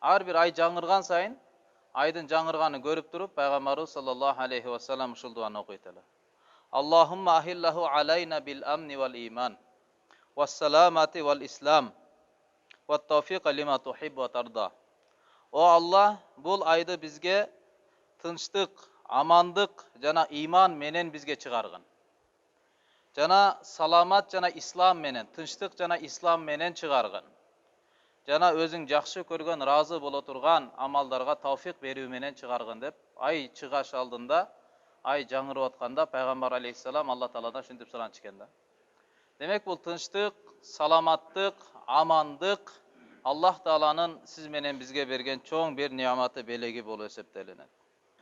ар бир ай жаңырган сайын айдын жаңырганын көрүп туруп пайгамбарыбыз саллаллаху алейхи вассалам ушул дуаны окуйт эле. Аллахумма ахиллаху алайна бил амни вал иман вассаламати вал ислам ват тауфиқа лима тухиббу ва тарда. О Аллах, бул айды бизге тынчтык, амандык жана иман менен бизге чыгаргын. Жана саламат жана ислам менен, тынчтык жана ислам менен чыгаргын. Жана өзүң жакшы көргөн, разы боло турган амалдарга тауфик берүү менен чыгаргын деп, ай чыгаш алдында, ай жаңырып атканда пайгамбар алейхиссалам Алла Тааладан ушинтип суранчу экен да. Демек бул тынчтык, саламаттык, амандык Аллах Тааланын сиз менен бизге берген чоң бир неаматы, белеги болуп эсептелинет.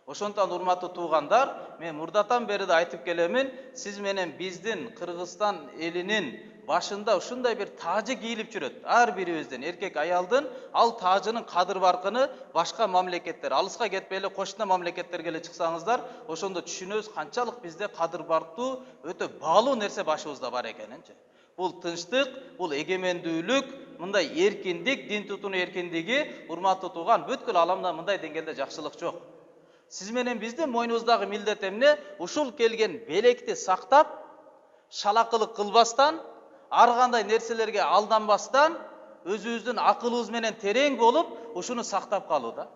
Ошондон урматтуу туугандар, мен мурдатан бери да айтып келемин, сиз менен биздин Кыргызстан элинин башында ушундай бир таажы кийилип жүрөт. Ар бирибиздин, эркек аялдын ал таажынын кадыр баркыны башка мамлекеттер, алыска кетпей эле кошуна мамлекеттерге эле чыксаңыздар, ошондо түшүнөбүз канчалык бизде кадыр бартуу, өтө баалуу нерсе башыбызда бар экенинчи. Бул тынчтык, бул эгемендүүлүк, мындай эркиндик, дин тутунуу эркиндиги, урматтуу тууган, бүткүл аламда мындай деңгээлде жакшылык жок. Сиз менен биздин мойнубуздагы милдет эмне? Ушул келген белекти сактап, шалакылык кылбастан, ар кандай нерселерге алданбастан, өзүбүздүн акылыбыз менен терең болуп, ушуну сактап калуу да.